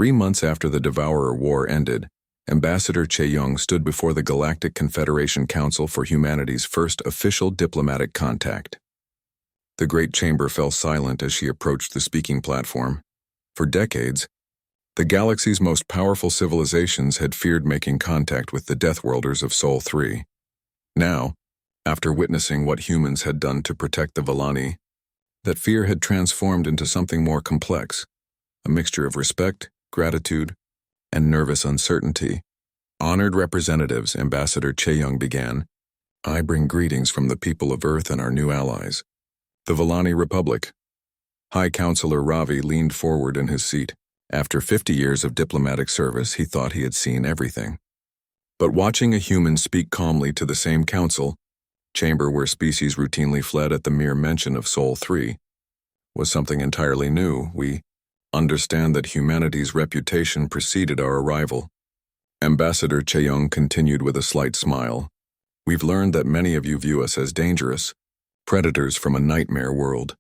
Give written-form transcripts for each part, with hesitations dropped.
3 months after the Devourer War ended, Ambassador Che-Young stood before the Galactic Confederation Council for humanity's first official diplomatic contact. The Great Chamber fell silent as she approached the speaking platform. For decades, the galaxy's most powerful civilizations had feared making contact with the Deathworlders of Sol 3. Now, after witnessing what humans had done to protect the Vallani, that fear had transformed into something more complex, a mixture of respect, gratitude, and nervous uncertainty. Honored representatives, Ambassador Che-Young began, I bring greetings from the people of Earth and our new allies, the Vallani Republic. High Counselor Ravi leaned forward in his seat. After 50 years of diplomatic service, he thought he had seen everything. But watching a human speak calmly to the same council, chamber where species routinely fled at the mere mention of Sol 3, was something entirely new. We understand that humanity's reputation preceded our arrival. Ambassador Che-Young continued with a slight smile. We've learned that many of you view us as dangerous, predators from a nightmare world.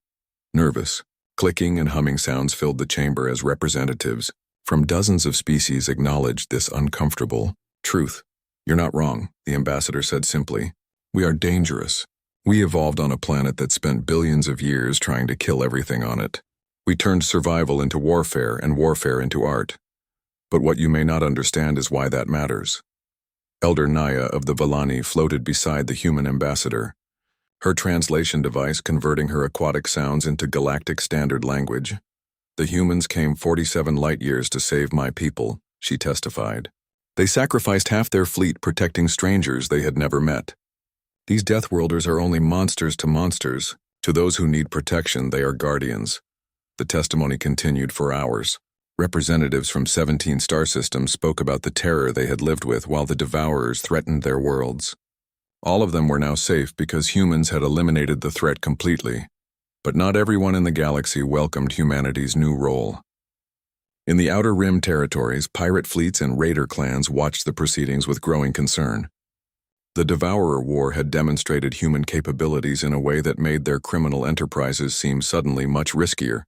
Nervous, clicking and humming sounds filled the chamber as representatives from dozens of species acknowledged this uncomfortable truth. You're not wrong, the ambassador said simply. We are dangerous. We evolved on a planet that spent billions of years trying to kill everything on it. We turned survival into warfare and warfare into art. But what you may not understand is why that matters. Elder Naya of the Vallani floated beside the human ambassador, her translation device converting her aquatic sounds into galactic standard language. The humans came 47 light years to save my people, she testified. They sacrificed half their fleet protecting strangers they had never met. These Deathworlders are only monsters to monsters. To those who need protection, they are guardians. The testimony continued for hours. Representatives from 17 star systems spoke about the terror they had lived with while the Devourers threatened their worlds. All of them were now safe because humans had eliminated the threat completely. But not everyone in the galaxy welcomed humanity's new role. In the Outer Rim territories, pirate fleets and raider clans watched the proceedings with growing concern. The Devourer War had demonstrated human capabilities in a way that made their criminal enterprises seem suddenly much riskier.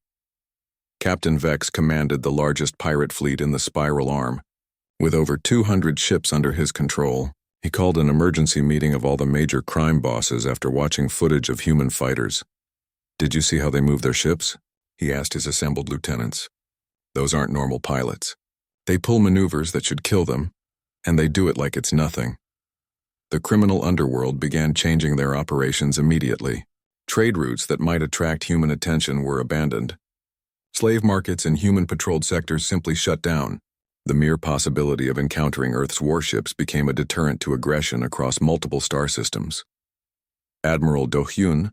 Captain Vex commanded the largest pirate fleet in the Spiral Arm. With over 200 ships under his control, he called an emergency meeting of all the major crime bosses after watching footage of human fighters. Did you see how they move their ships? He asked his assembled lieutenants. Those aren't normal pilots. They pull maneuvers that should kill them, and they do it like it's nothing. The criminal underworld began changing their operations immediately. Trade routes that might attract human attention were abandoned. Slave markets and human-patrolled sectors simply shut down. The mere possibility of encountering Earth's warships became a deterrent to aggression across multiple star systems. Admiral Do-hyun,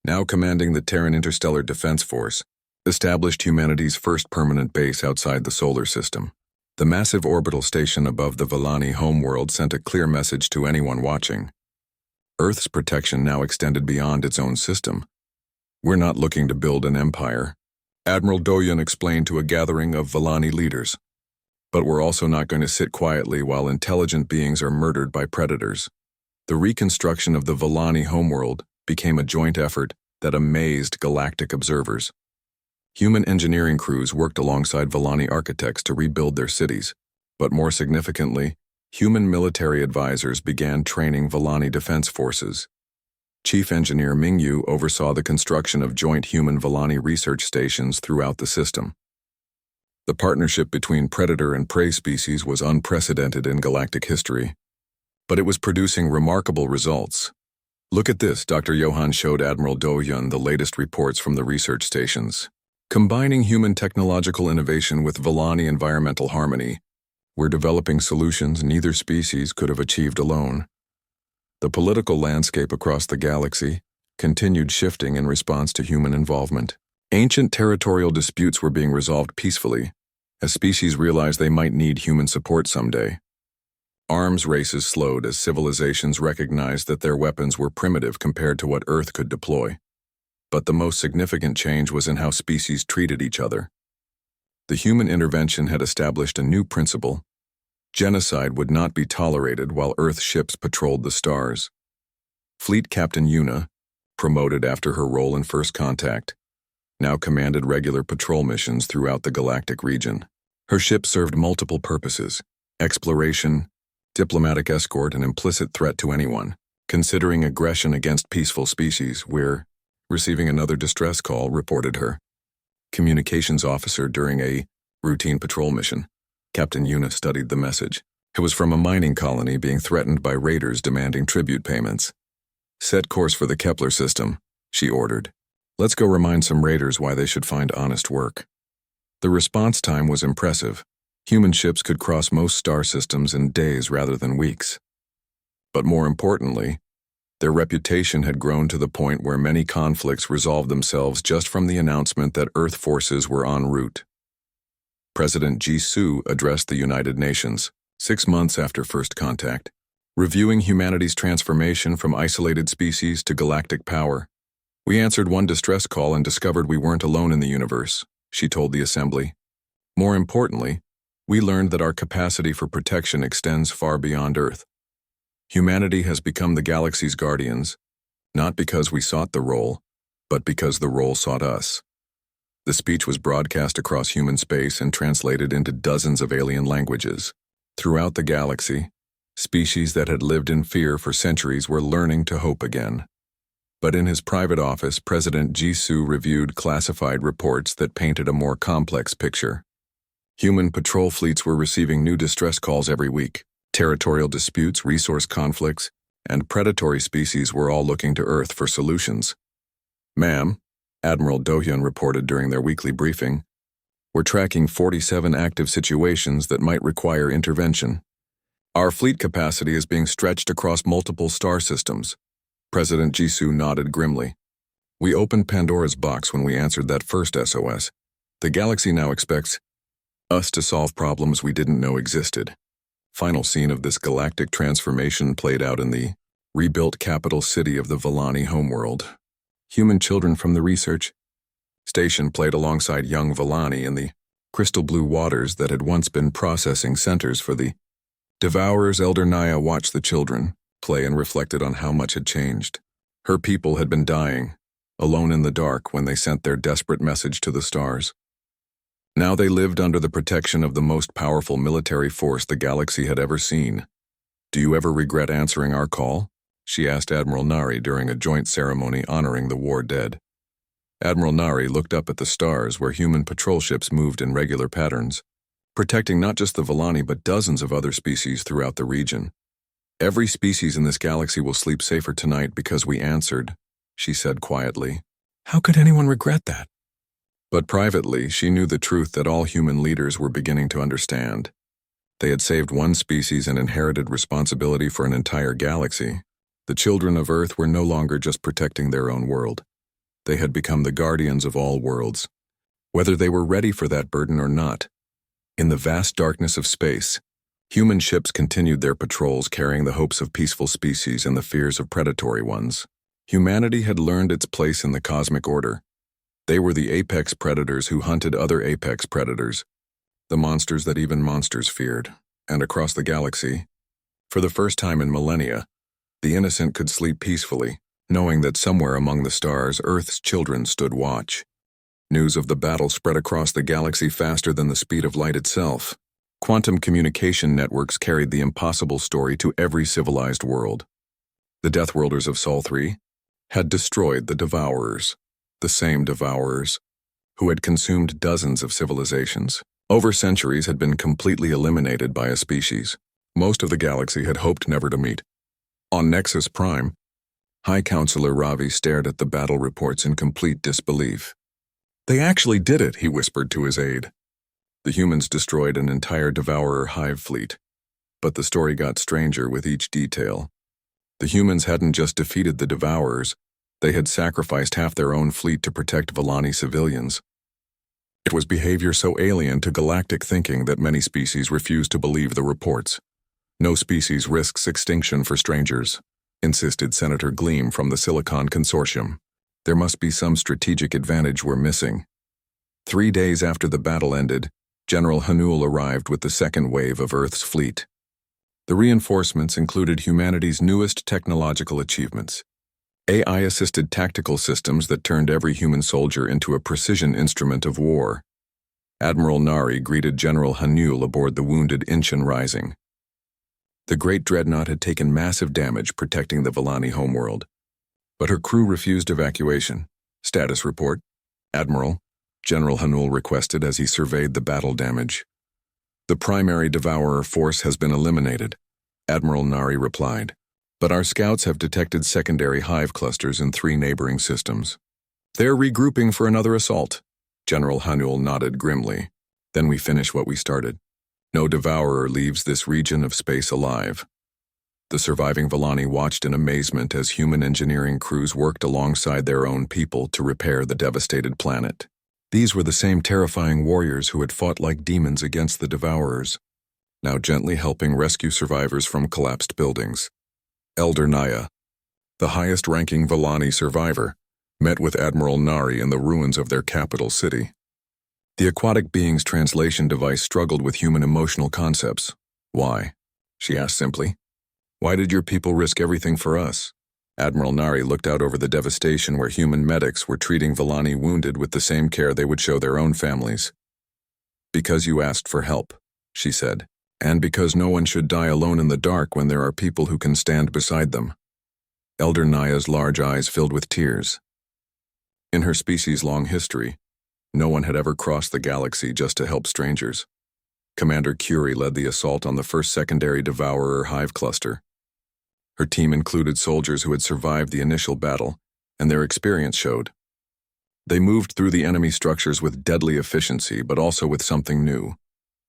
now commanding the Terran Interstellar Defense Force, established humanity's first permanent base outside the solar system. The massive orbital station above the Vallani homeworld sent a clear message to anyone watching. Earth's protection now extended beyond its own system. We're not looking to build an empire, Admiral Do-hyun explained to a gathering of Vallani leaders. But we're also not going to sit quietly while intelligent beings are murdered by predators. The reconstruction of the Vallani homeworld became a joint effort that amazed galactic observers. Human engineering crews worked alongside Vallani architects to rebuild their cities, but more significantly, human military advisors began training Vallani defense forces. Chief Engineer Mingyu oversaw the construction of joint human-Vallani research stations throughout the system. The partnership between predator and prey species was unprecedented in galactic history, but it was producing remarkable results. Look at this, Dr. Johan showed Admiral Do-hyun the latest reports from the research stations. Combining human technological innovation with Vallani environmental harmony, we're developing solutions neither species could have achieved alone. The political landscape across the galaxy continued shifting in response to human involvement. Ancient territorial disputes were being resolved peacefully, as species realized they might need human support someday. Arms races slowed as civilizations recognized that their weapons were primitive compared to what Earth could deploy. But the most significant change was in how species treated each other. The human intervention had established a new principle. Genocide would not be tolerated while Earth ships patrolled the stars. Fleet Captain Yuna, promoted after her role in First Contact, now commanded regular patrol missions throughout the galactic region. Her ship served multiple purposes: exploration, diplomatic escort, and implicit threat to anyone. Considering aggression against peaceful species, we're receiving another distress call, reported her communications officer during a routine patrol mission. Captain Yuna studied the message. It was from a mining colony being threatened by raiders demanding tribute payments. Set course for the Kepler system, she ordered. Let's go remind some raiders why they should find honest work. The response time was impressive. Human ships could cross most star systems in days rather than weeks. But more importantly, their reputation had grown to the point where many conflicts resolved themselves just from the announcement that Earth forces were en route. President Jisoo addressed the United Nations 6 months after first contact, reviewing humanity's transformation from isolated species to galactic power. We answered one distress call and discovered we weren't alone in the universe, she told the assembly. More importantly, we learned that our capacity for protection extends far beyond Earth. Humanity has become the galaxy's guardians, not because we sought the role, but because the role sought us. The speech was broadcast across human space and translated into dozens of alien languages. Throughout the galaxy, species that had lived in fear for centuries were learning to hope again. But in his private office, President Jisoo reviewed classified reports that painted a more complex picture. Human patrol fleets were receiving new distress calls every week. Territorial disputes, resource conflicts, and predatory species were all looking to Earth for solutions. Ma'am, Admiral Do-hyun reported during their weekly briefing, we're tracking 47 active situations that might require intervention. Our fleet capacity is being stretched across multiple star systems. President Jisoo nodded grimly. We opened Pandora's box when we answered that first SOS. The galaxy now expects us to solve problems we didn't know existed. Final scene of this galactic transformation played out in the rebuilt capital city of the Villani homeworld. Human children from the research station played alongside young Villani in the crystal blue waters that had once been processing centers for the Devourers. Elder Naya watched the children play and reflected on how much had changed. Her people had been dying, alone in the dark when they sent their desperate message to the stars. Now they lived under the protection of the most powerful military force the galaxy had ever seen. Do you ever regret answering our call? She asked Admiral Nari during a joint ceremony honoring the war dead. Admiral Nari looked up at the stars where human patrol ships moved in regular patterns, protecting not just the Villani but dozens of other species throughout the region. Every species in this galaxy will sleep safer tonight because we answered, she said quietly. How could anyone regret that? But privately, she knew the truth that all human leaders were beginning to understand. They had saved one species and inherited responsibility for an entire galaxy. The children of Earth were no longer just protecting their own world. They had become the guardians of all worlds, whether they were ready for that burden or not. In the vast darkness of space, human ships continued their patrols carrying the hopes of peaceful species and the fears of predatory ones. Humanity had learned its place in the cosmic order. They were the apex predators who hunted other apex predators, the monsters that even monsters feared. And across the galaxy, for the first time in millennia, the innocent could sleep peacefully, knowing that somewhere among the stars, Earth's children stood watch. News of the battle spread across the galaxy faster than the speed of light itself. Quantum communication networks carried the impossible story to every civilized world. The Deathworlders of Sol 3 had destroyed the Devourers, the same Devourers who had consumed dozens of civilizations. Over centuries had been completely eliminated by a species most of the galaxy had hoped never to meet. On Nexus Prime, High Counselor Ravi stared at the battle reports in complete disbelief. They actually did it, he whispered to his aide. The humans destroyed an entire Devourer hive fleet, but the story got stranger with each detail. The humans hadn't just defeated the Devourers, they had sacrificed half their own fleet to protect Villani civilians. It was behavior so alien to galactic thinking that many species refused to believe the reports. No species risks extinction for strangers, insisted Senator Gleam from the Silicon Consortium. There must be some strategic advantage we're missing. 3 days after the battle ended, General Hanul arrived with the second wave of Earth's fleet. The reinforcements included humanity's newest technological achievements: AI-assisted tactical systems that turned every human soldier into a precision instrument of war. Admiral Nari greeted General Hanul aboard the wounded Incheon Rising. The great dreadnought had taken massive damage protecting the Vellani homeworld, but her crew refused evacuation. Status report, Admiral, General Hanul requested as he surveyed the battle damage. The primary devourer force has been eliminated, Admiral Nari replied, but our scouts have detected secondary hive clusters in 3 neighboring systems. They're regrouping for another assault. General Hanul nodded grimly. Then we finish what we started. No devourer leaves this region of space alive. The surviving Vellani watched in amazement as human engineering crews worked alongside their own people to repair the devastated planet. These were the same terrifying warriors who had fought like demons against the devourers, now gently helping rescue survivors from collapsed buildings. Elder Naya, the highest-ranking Vellani survivor, met with Admiral Nari in the ruins of their capital city. The aquatic being's translation device struggled with human emotional concepts. Why? She asked simply. Why did your people risk everything for us? Admiral Nari looked out over the devastation where human medics were treating Vellani wounded with the same care they would show their own families. Because you asked for help, she said, and because no one should die alone in the dark when there are people who can stand beside them. Elder Naya's large eyes filled with tears. In her species' long history, no one had ever crossed the galaxy just to help strangers. Commander Curie led the assault on the first secondary devourer hive cluster. Her team included soldiers who had survived the initial battle, and their experience showed. They moved through the enemy structures with deadly efficiency, but also with something new.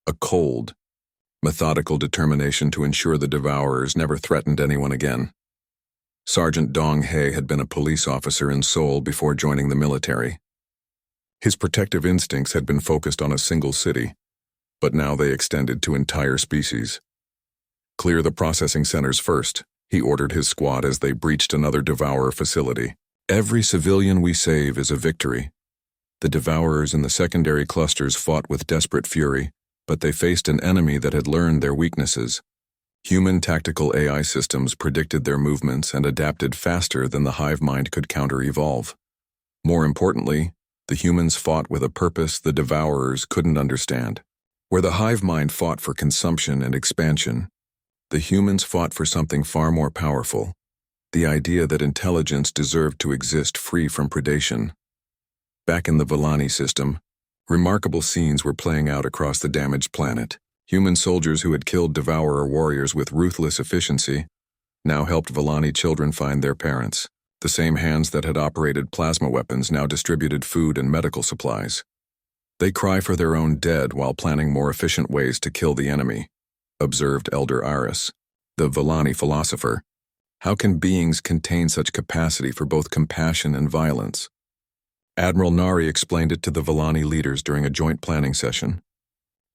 A cold, methodical determination to ensure the devourers never threatened anyone again. Sergeant Dong Hae had been a police officer in Seoul before joining the military. His protective instincts had been focused on a single city, but now they extended to entire species. Clear the processing centers first, he ordered his squad as they breached another devourer facility. Every civilian we save is a victory. The devourers in the secondary clusters fought with desperate fury, but they faced an enemy that had learned their weaknesses. Human tactical AI systems predicted their movements and adapted faster than the hive mind could counter-evolve. More importantly, the humans fought with a purpose the devourers couldn't understand. Where the hive mind fought for consumption and expansion, the humans fought for something far more powerful, the idea that intelligence deserved to exist free from predation. Back in the Vellani system, remarkable scenes were playing out across the damaged planet. Human soldiers who had killed devourer warriors with ruthless efficiency now helped Vellani children find their parents. The same hands that had operated plasma weapons now distributed food and medical supplies. They cry for their own dead while planning more efficient ways to kill the enemy, observed Elder Iris, the Vellani philosopher. How can beings contain such capacity for both compassion and violence? Admiral Nari explained it to the Vellani leaders during a joint planning session.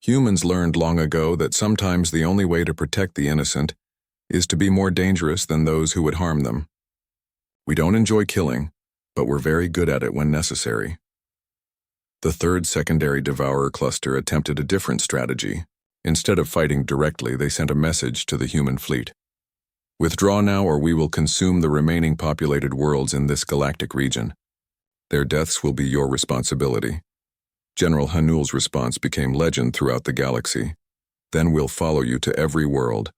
Humans learned long ago that sometimes the only way to protect the innocent is to be more dangerous than those who would harm them. We don't enjoy killing, but we're very good at it when necessary. The third secondary devourer cluster attempted a different strategy. Instead of fighting directly, they sent a message to the human fleet. Withdraw now or we will consume the remaining populated worlds in this galactic region. Their deaths will be your responsibility. General Hanul's response became legend throughout the galaxy. Then we'll follow you to every world,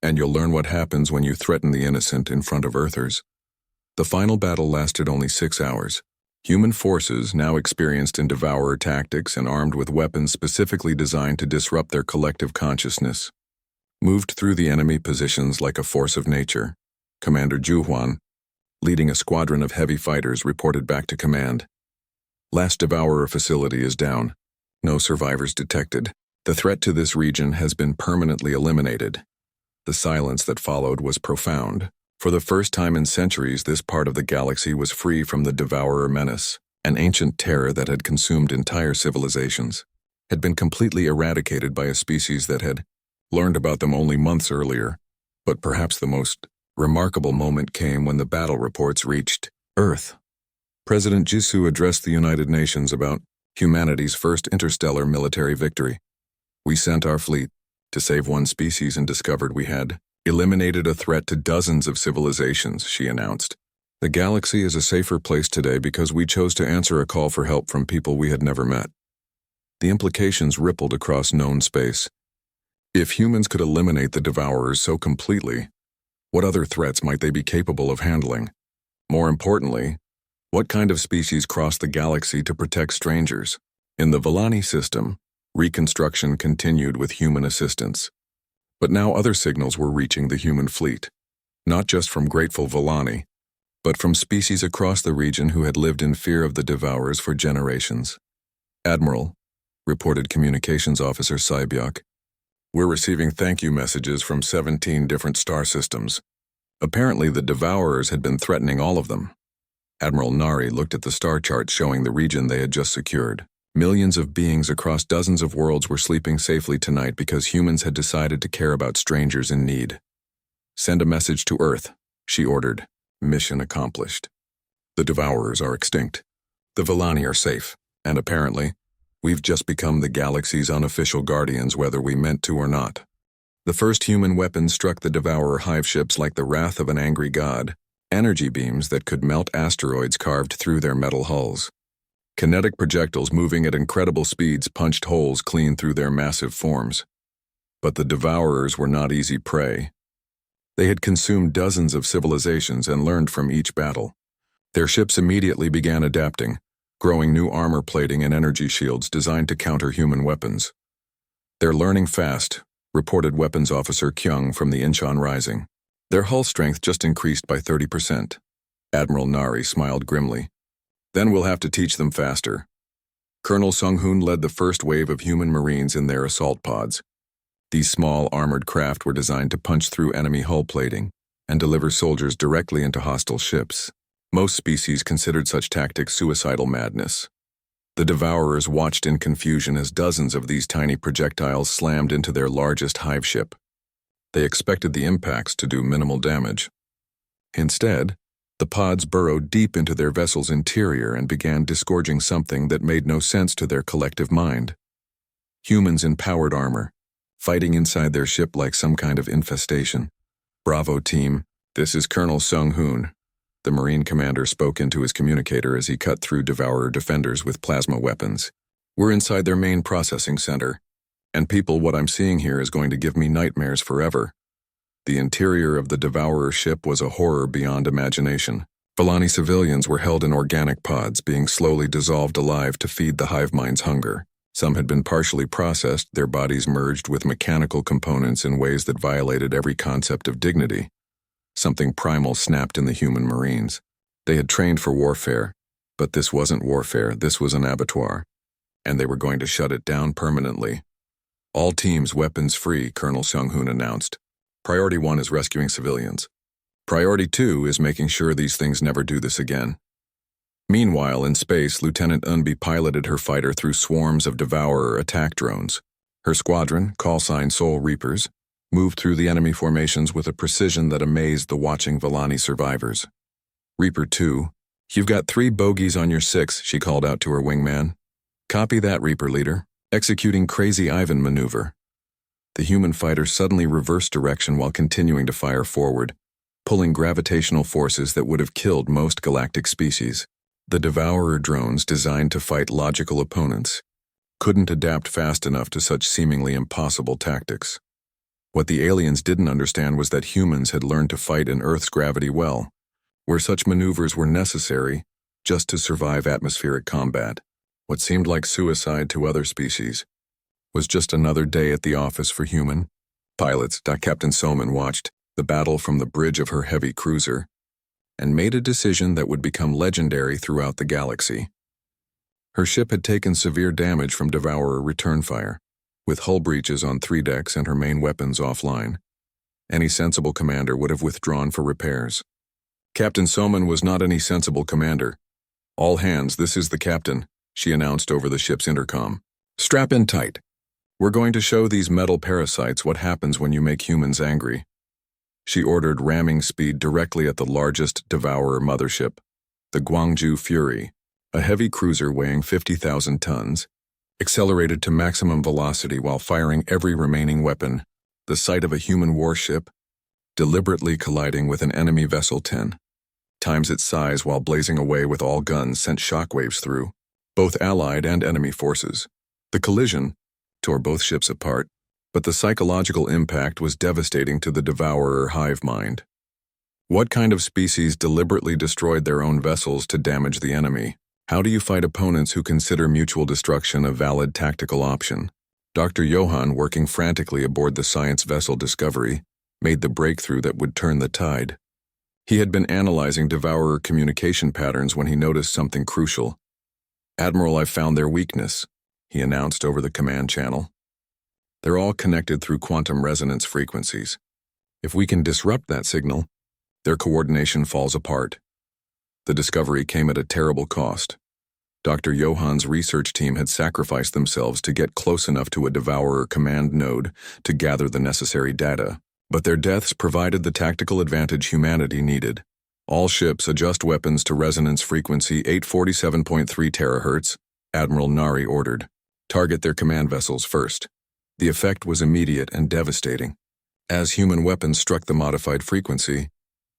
and you'll learn what happens when you threaten the innocent in front of Earthers. The final battle lasted only 6 hours. Human forces, now experienced in devourer tactics and armed with weapons specifically designed to disrupt their collective consciousness, moved through the enemy positions like a force of nature. Commander Juhuan, leading a squadron of heavy fighters, reported back to command. Last devourer facility is down. No survivors detected. The threat to this region has been permanently eliminated. The silence that followed was profound. For the first time in centuries, this part of the galaxy was free from the devourer menace. An ancient terror that had consumed entire civilizations had been completely eradicated by a species that had learned about them only months earlier. But perhaps the most remarkable moment came when the battle reports reached Earth. President Jisoo addressed the United Nations about humanity's first interstellar military victory. We sent our fleet to save one species and discovered we had eliminated a threat to dozens of civilizations, she announced. The galaxy is a safer place today because we chose to answer a call for help from people we had never met. The implications rippled across known space. If humans could eliminate the Devourers so completely, what other threats might they be capable of handling? More importantly, what kind of species crossed the galaxy to protect strangers? In the Villani system, reconstruction continued with human assistance. But now other signals were reaching the human fleet, not just from grateful Villani, but from species across the region who had lived in fear of the Devourers for generations. "Admiral," reported Communications Officer Cybiok, "we're receiving thank you messages from 17 different star systems. Apparently the Devourers had been threatening all of them." Admiral Nari looked at the star chart showing the region they had just secured. Millions of beings across dozens of worlds were sleeping safely tonight because humans had decided to care about strangers in need. "Send a message to Earth," she ordered. Mission accomplished. The Devourers are extinct. The Villani are safe, and apparently, we've just become the galaxy's unofficial guardians whether we meant to or not. The first human weapons struck the Devourer hive ships like the wrath of an angry god, energy beams that could melt asteroids carved through their metal hulls. Kinetic projectiles moving at incredible speeds punched holes clean through their massive forms. But the Devourers were not easy prey. They had consumed dozens of civilizations and learned from each battle. Their ships immediately began adapting, growing new armor plating and energy shields designed to counter human weapons. "They're learning fast," reported Weapons Officer Kyung from the Incheon Rising. "Their hull strength just increased by 30%. Admiral Nari smiled grimly. "Then we'll have to teach them faster." Colonel Sung-hoon led the first wave of human marines in their assault pods. These small, armored craft were designed to punch through enemy hull plating and deliver soldiers directly into hostile ships. Most species considered such tactics suicidal madness. The Devourers watched in confusion as dozens of these tiny projectiles slammed into their largest hive ship. They expected the impacts to do minimal damage. Instead, the pods burrowed deep into their vessel's interior and began disgorging something that made no sense to their collective mind. Humans in powered armor, fighting inside their ship like some kind of infestation. "Bravo, team. This is Colonel Sung-hoon." The Marine commander spoke into his communicator as he cut through Devourer defenders with plasma weapons. "We're inside their main processing center. And people, what I'm seeing here is going to give me nightmares forever." The interior of the Devourer ship was a horror beyond imagination. Villani civilians were held in organic pods, being slowly dissolved alive to feed the hive mind's hunger. Some had been partially processed, their bodies merged with mechanical components in ways that violated every concept of dignity. Something primal snapped in the human Marines. They had trained for warfare, but this wasn't warfare, this was an abattoir. And they were going to shut it down permanently. "All teams weapons free," Colonel Sung-hoon announced. "Priority 1 is rescuing civilians. Priority 2 is making sure these things never do this again." Meanwhile, in space, Lieutenant Eunbi piloted her fighter through swarms of Devourer attack drones. Her squadron, callsign Soul Reapers, moved through the enemy formations with a precision that amazed the watching Villani survivors. "Reaper 2, you've got 3 bogeys on your 6, she called out to her wingman. "Copy that, Reaper leader." Executing Crazy Ivan maneuver. The human fighter suddenly reversed direction while continuing to fire forward, pulling gravitational forces that would have killed most galactic species. The Devourer drones, designed to fight logical opponents, couldn't adapt fast enough to such seemingly impossible tactics. What the aliens didn't understand was that humans had learned to fight in Earth's gravity well, where such maneuvers were necessary just to survive atmospheric combat. What seemed like suicide to other species was just another day at the office for human pilots. Captain Soman watched the battle from the bridge of her heavy cruiser and made a decision that would become legendary throughout the galaxy. Her ship had taken severe damage from Devourer return fire, with hull breaches on 3 decks and her main weapons offline. Any sensible commander would have withdrawn for repairs. Captain Soman was not any sensible commander. "All hands, this is the captain," she announced over the ship's intercom. "Strap in tight. We're going to show these metal parasites what happens when you make humans angry." She ordered ramming speed directly at the largest Devourer mothership, the Gwangju Fury, a heavy cruiser weighing 50,000 tons, accelerated to maximum velocity while firing every remaining weapon. The sight of a human warship deliberately colliding with an enemy vessel 10 times its size while blazing away with all guns sent shockwaves through both allied and enemy forces. The collision tore both ships apart, but the psychological impact was devastating to the devourer hive mind. What kind of species deliberately destroyed their own vessels to damage the enemy? How do you fight opponents who consider mutual destruction a valid tactical option? Dr. Johann, working frantically aboard the science vessel Discovery, made the breakthrough that would turn the tide. He had been analyzing devourer communication patterns when he noticed something crucial. "Admiral, I've found their weakness," he announced over the command channel. "They're all connected through quantum resonance frequencies. If we can disrupt that signal, their coordination falls apart." The discovery came at a terrible cost. Dr. Johann's research team had sacrificed themselves to get close enough to a devourer command node to gather the necessary data, but their deaths provided the tactical advantage humanity needed. "All ships adjust weapons to resonance frequency 847.3 terahertz, Admiral Nari ordered. "Target their command vessels first." The effect was immediate and devastating. As human weapons struck the modified frequency,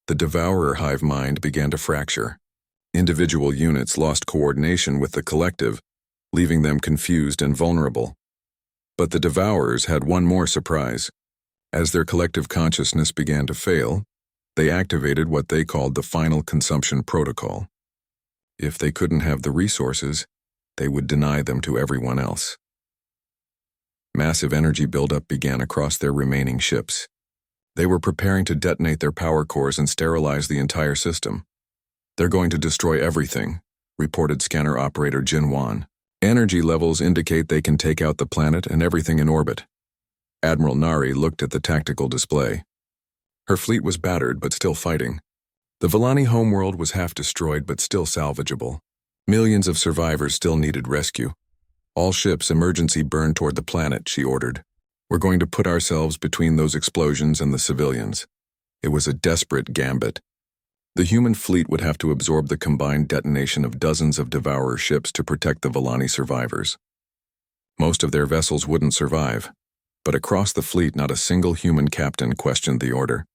the devourer hive mind began to fracture. Individual units lost coordination with the collective, leaving them confused and vulnerable. But the devourers had one more surprise. As their collective consciousness began to fail, they activated what they called the final consumption protocol. If they couldn't have the resources, they would deny them to everyone else. Massive energy buildup began across their remaining ships. They were preparing to detonate their power cores and sterilize the entire system. "They're going to destroy everything," reported scanner operator Jin Wan. "Energy levels indicate they can take out the planet and everything in orbit." Admiral Nari looked at the tactical display. Her fleet was battered but still fighting. The Villani homeworld was half destroyed but still salvageable. Millions of survivors still needed rescue. "All ships emergency burn toward the planet," she ordered. "We're going to put ourselves between those explosions and the civilians." It was a desperate gambit. The human fleet would have to absorb the combined detonation of dozens of devourer ships to protect the Villani survivors. Most of their vessels wouldn't survive, but across the fleet not a single human captain questioned the order.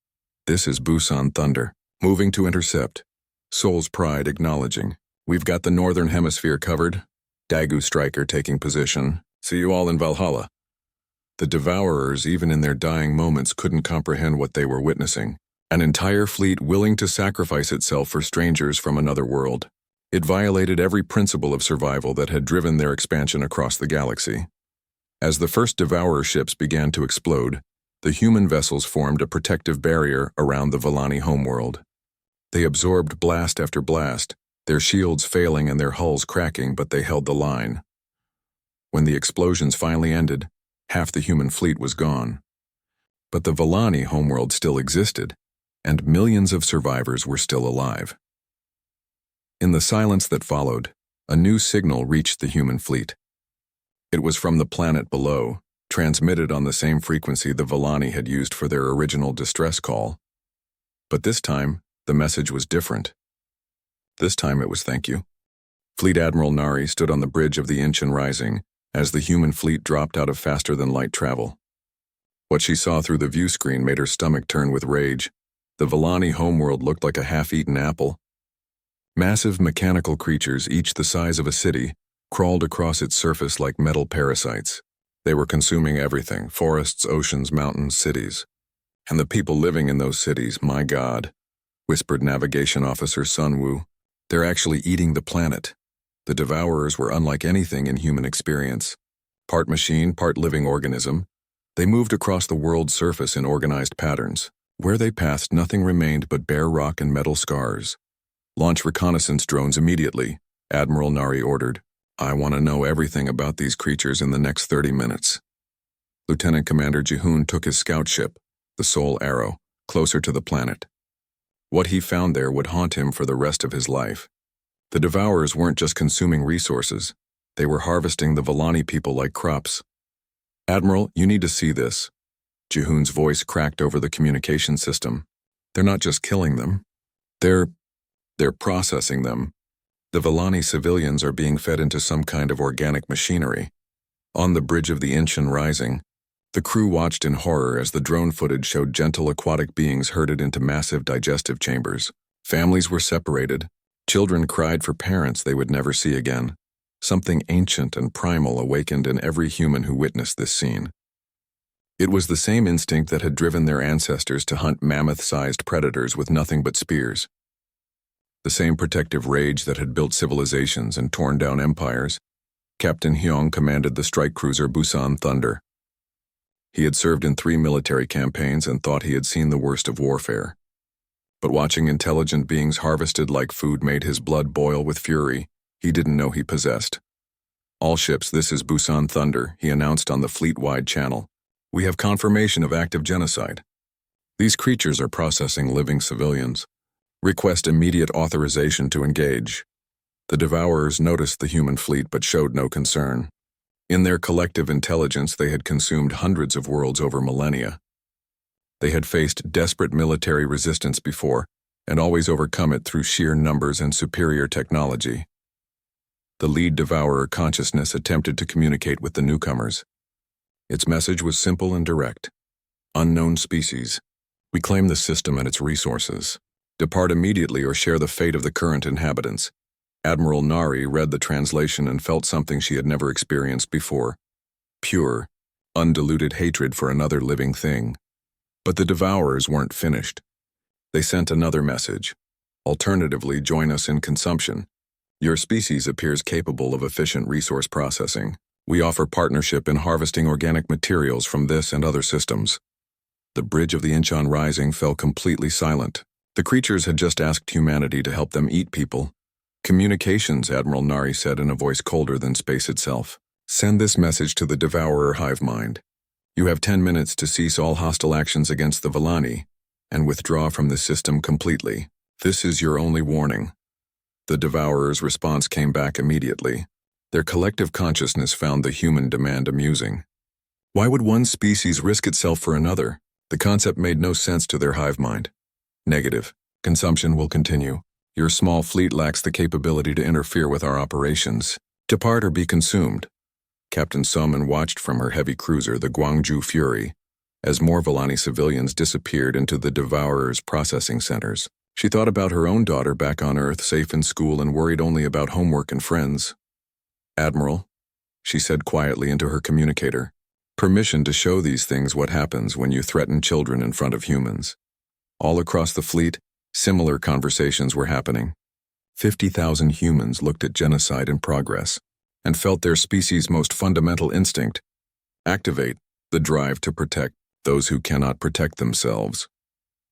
"This is Busan Thunder, moving to intercept." Seoul's Pride acknowledging. "We've got the northern hemisphere covered." Daegu Striker taking position. "See you all in Valhalla." The devourers, even in their dying moments, couldn't comprehend what they were witnessing. An entire fleet willing to sacrifice itself for strangers from another world. It violated every principle of survival that had driven their expansion across the galaxy. As the first devourer ships began to explode, the human vessels formed a protective barrier around the Villani homeworld. They absorbed blast after blast, their shields failing and their hulls cracking, but they held the line. When the explosions finally ended, half the human fleet was gone. But the Villani homeworld still existed, and millions of survivors were still alive. In the silence that followed, a new signal reached the human fleet. It was from the planet below, transmitted on the same frequency the Villani had used for their original distress call. But this time, the message was different. This time it was "thank you." Fleet Admiral Nari stood on the bridge of the Incheon Rising as the human fleet dropped out of faster-than-light travel. What she saw through the view screen made her stomach turn with rage. The Villani homeworld looked like a half-eaten apple. Massive mechanical creatures, each the size of a city, crawled across its surface like metal parasites. They were consuming everything: forests, oceans, mountains, cities. "And the people living in those cities, my God," whispered Navigation Officer Sun Woo. "They're actually eating the planet." The devourers were unlike anything in human experience. Part machine, part living organism, they moved across the world's surface in organized patterns. Where they passed, nothing remained but bare rock and metal scars. "Launch reconnaissance drones immediately," Admiral Nari ordered. "I want to know everything about these creatures in the next 30 minutes. Lieutenant Commander Jihoon took his scout ship, the Seoul Arrow, closer to the planet. What he found there would haunt him for the rest of his life. The devourers weren't just consuming resources. They were harvesting the Villani people like crops. "Admiral, you need to see this." Jihoon's voice cracked over the communication system. "They're not just killing them. They're processing them. The Villani civilians are being fed into some kind of organic machinery." On the bridge of the Incheon Rising, the crew watched in horror as the drone footage showed gentle aquatic beings herded into massive digestive chambers. Families were separated. Children cried for parents they would never see again. Something ancient and primal awakened in every human who witnessed this scene. It was the same instinct that had driven their ancestors to hunt mammoth-sized predators with nothing but spears. The same protective rage that had built civilizations and torn down empires. Captain Hyung commanded the strike cruiser Busan Thunder. He had served in 3 military campaigns and thought he had seen the worst of warfare. But watching intelligent beings harvested like food made his blood boil with fury he didn't know he possessed. "All ships, this is Busan Thunder," he announced on the fleet-wide channel. "We have confirmation of active genocide. These creatures are processing living civilians. Request immediate authorization to engage." The Devourers noticed the human fleet but showed no concern. In their collective intelligence, they had consumed hundreds of worlds over millennia. They had faced desperate military resistance before, and always overcome it through sheer numbers and superior technology. The lead Devourer consciousness attempted to communicate with the newcomers. Its message was simple and direct. "Unknown species. We claim the system and its resources. Depart immediately or share the fate of the current inhabitants." Admiral Nari read the translation and felt something she had never experienced before. Pure, undiluted hatred for another living thing. But the Devourers weren't finished. They sent another message. "Alternatively, join us in consumption. Your species appears capable of efficient resource processing. We offer partnership in harvesting organic materials from this and other systems." The bridge of the Incheon Rising fell completely silent. The creatures had just asked humanity to help them eat people. "Communications," Admiral Nari said in a voice colder than space itself. "Send this message to the Devourer hive mind. You have 10 minutes to cease all hostile actions against the Villani and withdraw from the system completely. This is your only warning." The Devourer's response came back immediately. Their collective consciousness found the human demand amusing. Why would one species risk itself for another? The concept made no sense to their hive mind. "Negative. Consumption will continue. Your small fleet lacks the capability to interfere with our operations. Depart or be consumed." Captain Suman watched from her heavy cruiser, the Gwangju Fury, as more Villani civilians disappeared into the Devourer's processing centers. She thought about her own daughter back on Earth, safe in school and worried only about homework and friends. "Admiral," she said quietly into her communicator, "permission to show these things what happens when you threaten children in front of humans." All across the fleet, similar conversations were happening. 50,000 humans looked at genocide in progress and felt their species' most fundamental instinct: activate the drive to protect those who cannot protect themselves.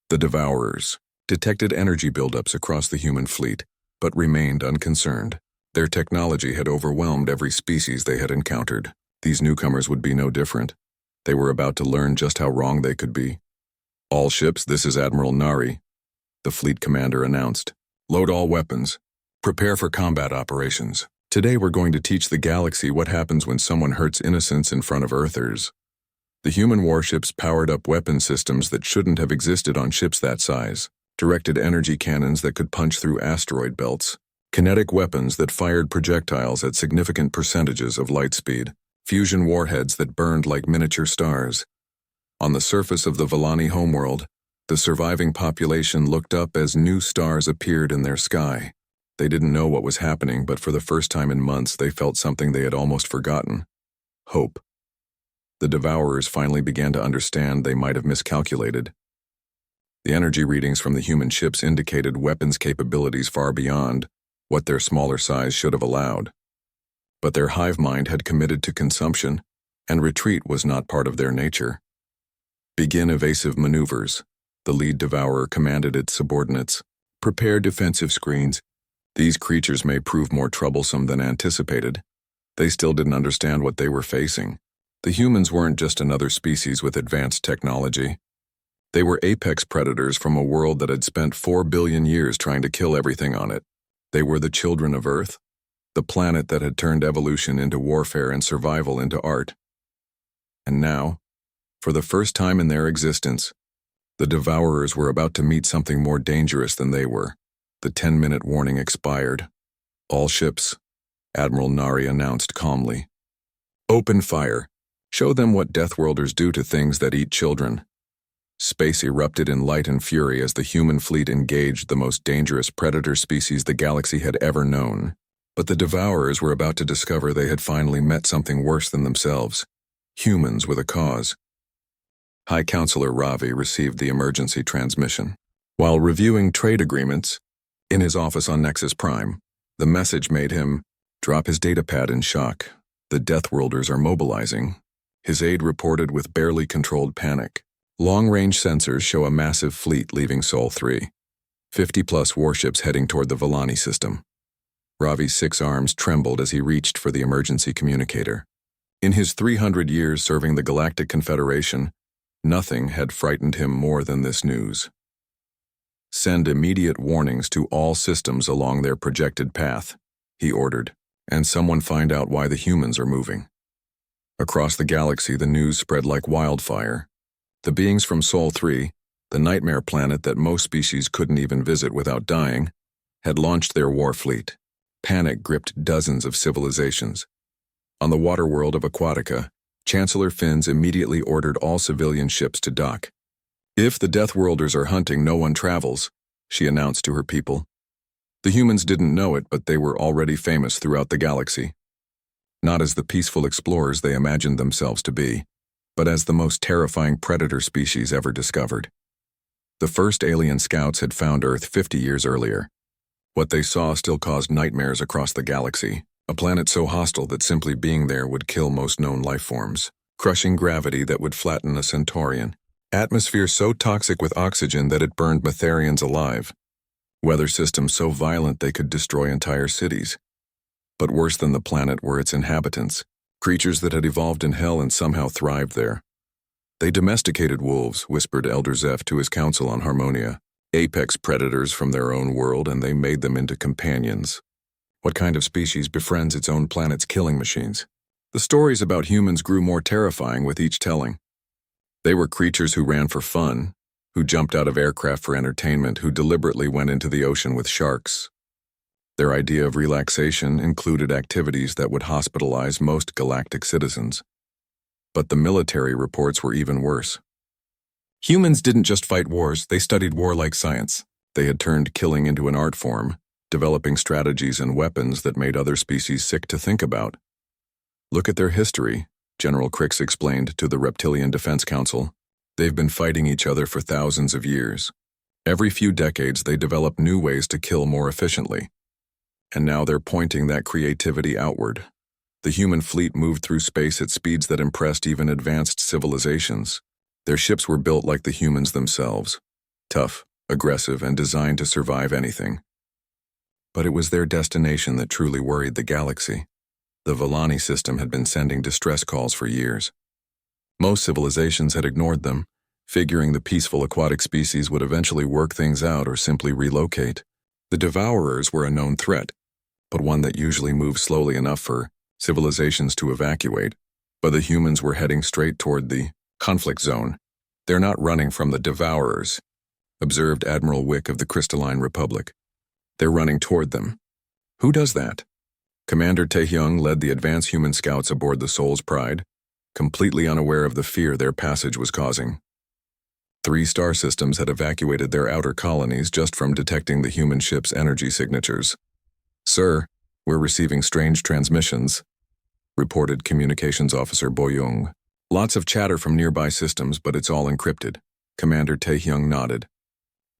The Devourers detected energy buildups across the human fleet, but remained unconcerned. Their technology had overwhelmed every species they had encountered. These newcomers would be no different. They were about to learn just how wrong they could be. "All ships, this is Admiral Nari," the fleet commander announced. "Load all weapons. Prepare for combat operations. Today we're going to teach the galaxy what happens when someone hurts innocents in front of Earthers." The human warships powered up weapon systems that shouldn't have existed on ships that size. Directed energy cannons that could punch through asteroid belts. Kinetic weapons that fired projectiles at significant percentages of light speed. Fusion warheads that burned like miniature stars. On the surface of the Villani homeworld, the surviving population looked up as new stars appeared in their sky. They didn't know what was happening, but for the first time in months they felt something they had almost forgotten: hope. The Devourers finally began to understand they might have miscalculated. The energy readings from the human ships indicated weapons capabilities far beyond what their smaller size should have allowed. But their hive mind had committed to consumption, and retreat was not part of their nature. "Begin evasive maneuvers," the lead Devourer commanded its subordinates. "Prepare defensive screens." These creatures may prove more troublesome than anticipated. They still didn't understand what they were facing. The humans weren't just another species with advanced technology. They were apex predators from a world that had spent 4 billion years trying to kill everything on it. They were the children of Earth, the planet that had turned evolution into warfare and survival into art. And now, for the first time in their existence, the Devourers were about to meet something more dangerous than they were. The 10-minute warning expired. "All ships," Admiral Nari announced calmly. "Open fire. Show them what Deathworlders do to things that eat children." Space erupted in light and fury as the human fleet engaged the most dangerous predator species the galaxy had ever known. But the Devourers were about to discover they had finally met something worse than themselves. Humans with a cause. High Counselor Ravi received the emergency transmission. While reviewing trade agreements, in his office on Nexus Prime, the message made him drop his datapad in shock. The Deathworlders are mobilizing. His aide reported with barely controlled panic. Long-range sensors show a massive fleet leaving Sol 3. 50-plus warships heading toward the Villani system. Ravi's 6 arms trembled as he reached for the emergency communicator. In his 300 years serving the Galactic Confederation, nothing had frightened him more than this news. Send immediate warnings to all systems along their projected path, he ordered, and someone find out why the humans are moving. Across the galaxy, the news spread like wildfire. The beings from Sol 3, the nightmare planet that most species couldn't even visit without dying, had launched their war fleet. Panic gripped dozens of civilizations. On the water world of Aquatica, Chancellor Finns immediately ordered all civilian ships to dock. If the Deathworlders are hunting, no one travels, she announced to her people. The humans didn't know it, but they were already famous throughout the galaxy. Not as the peaceful explorers they imagined themselves to be, but as the most terrifying predator species ever discovered. The first alien scouts had found Earth 50 years earlier. What they saw still caused nightmares across the galaxy, a planet so hostile that simply being there would kill most known life forms, crushing gravity that would flatten a Centaurian, atmosphere so toxic with oxygen that it burned Matharians alive, weather systems so violent they could destroy entire cities. But worse than the planet were its inhabitants, creatures that had evolved in hell and somehow thrived there. They domesticated wolves, whispered Elder Zeph to his council on Harmonia, apex predators from their own world, and they made them into companions. What kind of species befriends its own planet's killing machines? The stories about humans grew more terrifying with each telling. They were creatures who ran for fun, who jumped out of aircraft for entertainment, who deliberately went into the ocean with sharks. Their idea of relaxation included activities that would hospitalize most galactic citizens. But the military reports were even worse. Humans didn't just fight wars, they studied war like science. They had turned killing into an art form, developing strategies and weapons that made other species sick to think about. Look at their history, General Crix explained to the Reptilian Defense Council. They've been fighting each other for thousands of years. Every few decades they develop new ways to kill more efficiently. And now they're pointing that creativity outward. The human fleet moved through space at speeds that impressed even advanced civilizations. Their ships were built like the humans themselves, tough, aggressive, and designed to survive anything. But it was their destination that truly worried the galaxy. The Villani system had been sending distress calls for years. Most civilizations had ignored them, figuring the peaceful aquatic species would eventually work things out or simply relocate. The Devourers were a known threat, but one that usually moved slowly enough for civilizations to evacuate. But the humans were heading straight toward the conflict zone. They're not running from the Devourers, observed Admiral Wick of the Crystalline Republic. They're running toward them. Who does that? Commander Taehyung led the advanced human scouts aboard the Soul's Pride, completely unaware of the fear their passage was causing. 3 star systems had evacuated their outer colonies just from detecting the human ship's energy signatures. Sir, we're receiving strange transmissions, reported Communications Officer Boyoung. Lots of chatter from nearby systems, but it's all encrypted. Commander Taehyung nodded.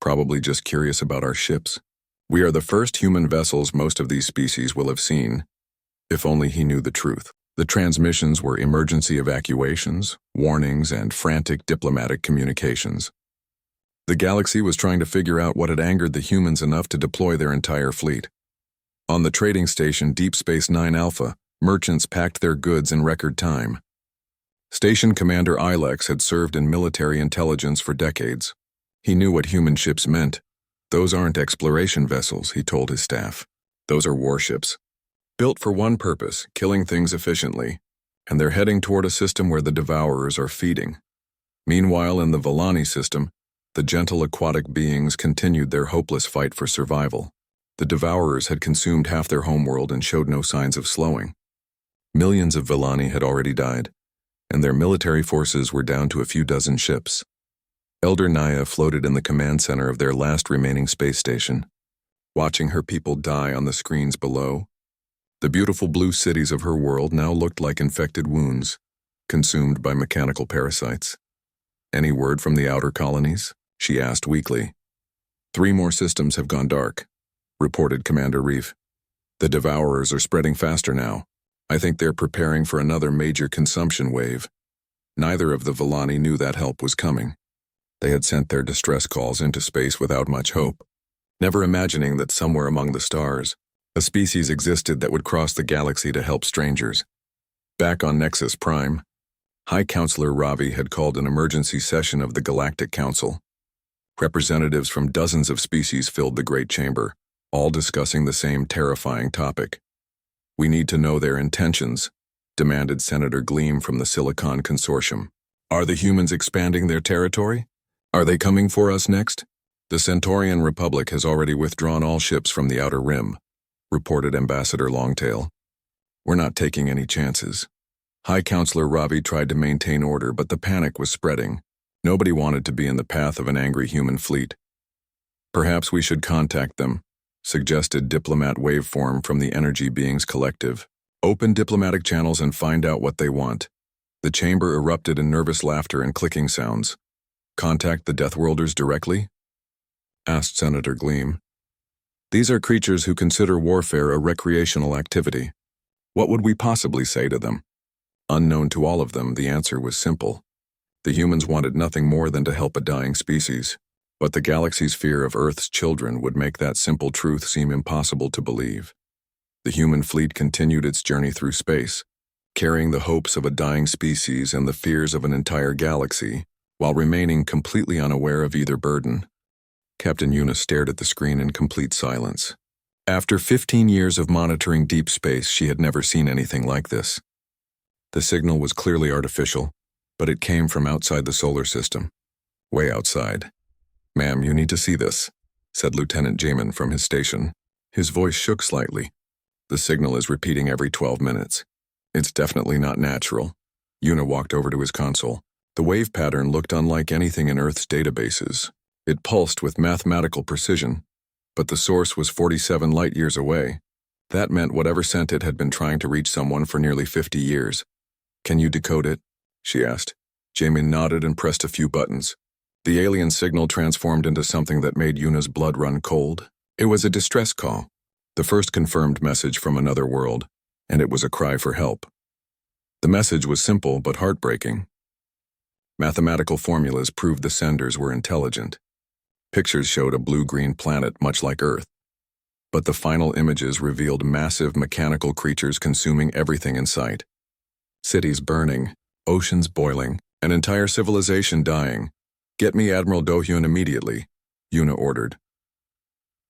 Probably just curious about our ships. We are the first human vessels most of these species will have seen. If only he knew the truth. The transmissions were emergency evacuations, warnings, and frantic diplomatic communications. The galaxy was trying to figure out what had angered the humans enough to deploy their entire fleet. On the trading station Deep Space 9 Alpha, merchants packed their goods in record time. Station Commander Ilex had served in military intelligence for decades. He knew what human ships meant. Those aren't exploration vessels, he told his staff. Those are warships. Built for one purpose, killing things efficiently, and they're heading toward a system where the Devourers are feeding. Meanwhile, in the Villani system, the gentle aquatic beings continued their hopeless fight for survival. The Devourers had consumed half their homeworld and showed no signs of slowing. Millions of Villani had already died, and their military forces were down to a few dozen ships. Elder Naya floated in the command center of their last remaining space station. Watching her people die on the screens below, The beautiful blue cities of her world now looked like infected wounds, consumed by mechanical parasites. "Any word from the outer colonies?" she asked weakly. "3 more systems have gone dark," reported Commander Reef. "The Devourers are spreading faster now. I think they're preparing for another major consumption wave." Neither of the Villani knew that help was coming. They had sent their distress calls into space without much hope, never imagining that somewhere among the stars, a species existed that would cross the galaxy to help strangers. Back on Nexus Prime, High Counselor Ravi had called an emergency session of the Galactic Council. Representatives from dozens of species filled the Great Chamber, all discussing the same terrifying topic. "We need to know their intentions," demanded Senator Gleam from the Silicon Consortium. "Are the humans expanding their territory? Are they coming for us next?" "The Centaurian Republic has already withdrawn all ships from the Outer Rim," reported Ambassador Longtail. "We're not taking any chances." High Counselor Ravi tried to maintain order, but the panic was spreading. Nobody wanted to be in the path of an angry human fleet. "Perhaps we should contact them," suggested Diplomat Waveform from the Energy Beings Collective. "Open diplomatic channels and find out what they want." The chamber erupted in nervous laughter and clicking sounds. "Contact the Deathworlders directly?" asked Senator Gleam. "These are creatures who consider warfare a recreational activity. What would we possibly say to them?" Unknown to all of them, the answer was simple. The humans wanted nothing more than to help a dying species, but the galaxy's fear of Earth's children would make that simple truth seem impossible to believe. The human fleet continued its journey through space, carrying the hopes of a dying species and the fears of an entire galaxy, while remaining completely unaware of either burden. Captain Yuna stared at the screen in complete silence. After 15 years of monitoring deep space, she had never seen anything like this. The signal was clearly artificial, but it came from outside the solar system. Way outside. "Ma'am, you need to see this," said Lieutenant Jamin from his station. His voice shook slightly. "The signal is repeating every 12 minutes. It's definitely not natural." Yuna walked over to his console. The wave pattern looked unlike anything in Earth's databases. It pulsed with mathematical precision, but the source was 47 light-years away. That meant whatever sent it had been trying to reach someone for nearly 50 years. "Can you decode it?" she asked. Jamin nodded and pressed a few buttons. The alien signal transformed into something that made Yuna's blood run cold. It was a distress call, the first confirmed message from another world, and it was a cry for help. The message was simple but heartbreaking. Mathematical formulas proved the senders were intelligent. Pictures showed a blue-green planet much like Earth, but the final images revealed massive mechanical creatures consuming everything in sight. Cities burning, oceans boiling, an entire civilization dying. "Get me Admiral Do-hyun immediately," Yuna ordered.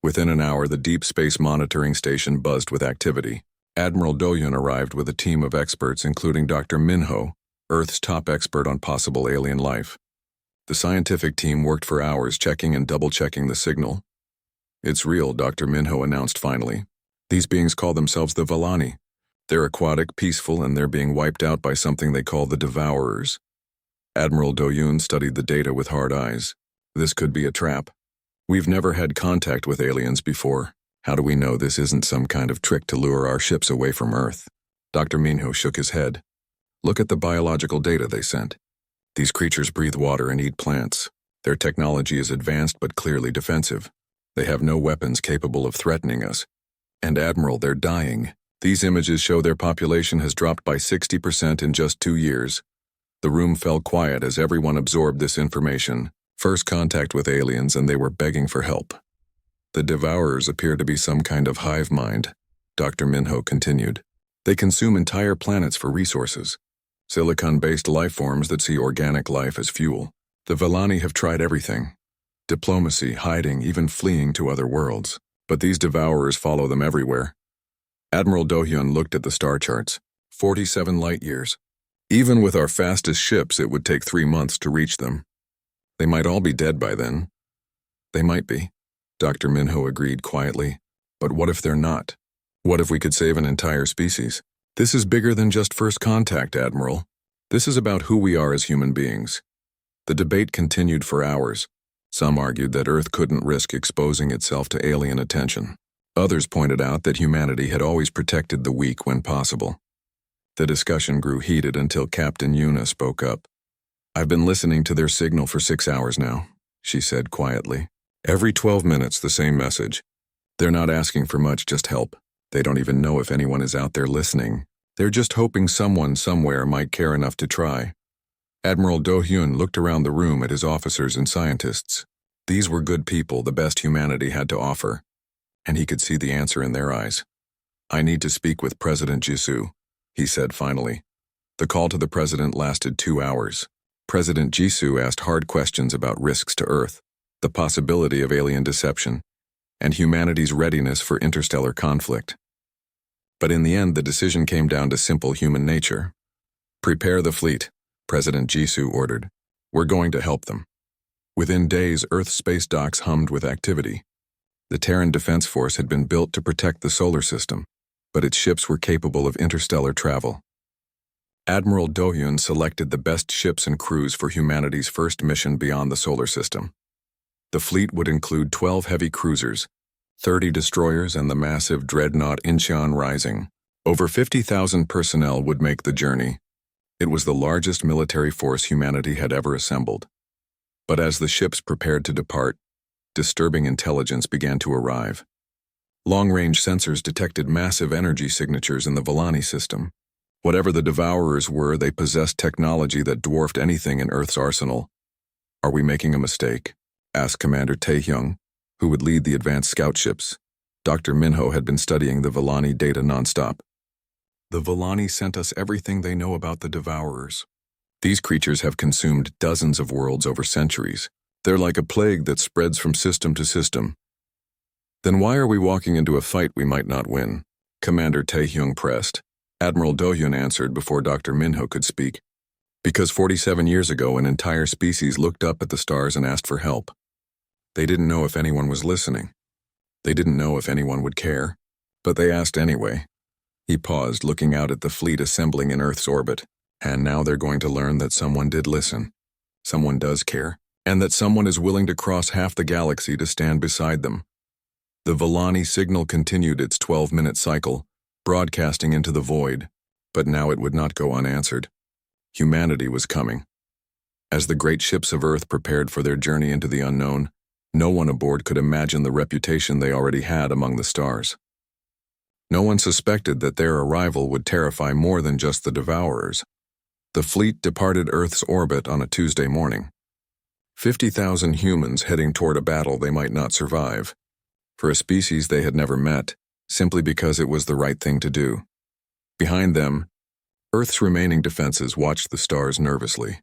Within an hour, the Deep Space Monitoring Station buzzed with activity. Admiral Do-hyun arrived with a team of experts including Dr. Minho, Earth's top expert on possible alien life. The scientific team worked for hours checking and double-checking the signal. "It's real," Dr. Minho announced finally. "These beings call themselves the Villani. They're aquatic, peaceful, and they're being wiped out by something they call the Devourers." Admiral Do-hyun studied the data with hard eyes. "This could be a trap. We've never had contact with aliens before. How do we know this isn't some kind of trick to lure our ships away from Earth?" Dr. Minho shook his head. "Look at the biological data they sent. These creatures breathe water and eat plants. Their technology is advanced but clearly defensive. They have no weapons capable of threatening us. And Admiral, they're dying. These images show their population has dropped by 60% in just 2 years. The room fell quiet as everyone absorbed this information. First contact with aliens, and they were begging for help. "The Devourers appear to be some kind of hive mind," Dr. Minho continued. "They consume entire planets for resources. Silicon-based life forms that see organic life as fuel. The Villani have tried everything. Diplomacy, hiding, even fleeing to other worlds. But these Devourers follow them everywhere." Admiral Do-hyun looked at the star charts. 47 light-years. "Even with our fastest ships, it would take 3 months to reach them. They might all be dead by then." "They might be," Dr. Minho agreed quietly. "But what if they're not? What if we could save an entire species? This is bigger than just first contact, Admiral. This is about who we are as human beings." The debate continued for hours. Some argued that Earth couldn't risk exposing itself to alien attention. Others pointed out that humanity had always protected the weak when possible. The discussion grew heated until Captain Yuna spoke up. "I've been listening to their signal for 6 hours now," she said quietly. "Every 12 minutes, the same message. They're not asking for much, just help. They don't even know if anyone is out there listening. They're just hoping someone somewhere might care enough to try." Admiral Do-hyun looked around the room at his officers and scientists. These were good people, the best humanity had to offer. And he could see the answer in their eyes. "I need to speak with President Jisoo," he said finally. The call to the president lasted 2 hours. President Jisoo asked hard questions about risks to Earth, the possibility of alien deception, and humanity's readiness for interstellar conflict. But in the end, the decision came down to simple human nature. "Prepare the fleet," President Jisoo ordered. "We're going to help them." Within days, Earth's space docks hummed with activity. The Terran Defense Force had been built to protect the solar system, but its ships were capable of interstellar travel. Admiral Do-hyun selected the best ships and crews for humanity's first mission beyond the solar system. The fleet would include 12 heavy cruisers, 30 destroyers, and the massive dreadnought Incheon Rising. Over 50,000 personnel would make the journey. It was the largest military force humanity had ever assembled. But as the ships prepared to depart, disturbing intelligence began to arrive. Long-range sensors detected massive energy signatures in the Volani system. Whatever the Devourers were, they possessed technology that dwarfed anything in Earth's arsenal. "Are we making a mistake?" asked Commander Tae-hyung, who would lead the advanced scout ships. Dr. Minho had been studying the Volani data nonstop. "The Volani sent us everything they know about the Devourers. These creatures have consumed dozens of worlds over centuries. They're like a plague that spreads from system to system." "Then why are we walking into a fight we might not win?" Commander Tae-hyung pressed. Admiral Do-hyun answered before Dr. Minho could speak. "Because 47 years ago, an entire species looked up at the stars and asked for help. They didn't know if anyone was listening. They didn't know if anyone would care. But they asked anyway." He paused, looking out at the fleet assembling in Earth's orbit. "And now they're going to learn that someone did listen. Someone does care. And that someone is willing to cross half the galaxy to stand beside them." The Volani signal continued its 12-minute cycle, broadcasting into the void, but now it would not go unanswered. Humanity was coming. As the great ships of Earth prepared for their journey into the unknown, no one aboard could imagine the reputation they already had among the stars. No one suspected that their arrival would terrify more than just the Devourers. The fleet departed Earth's orbit on a Tuesday morning. 50,000 humans heading toward a battle they might not survive, for a species they had never met, simply because it was the right thing to do. Behind them, Earth's remaining defenses watched the stars nervously.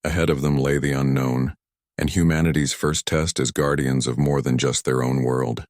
Ahead of them lay the unknown, and humanity's first test as guardians of more than just their own world.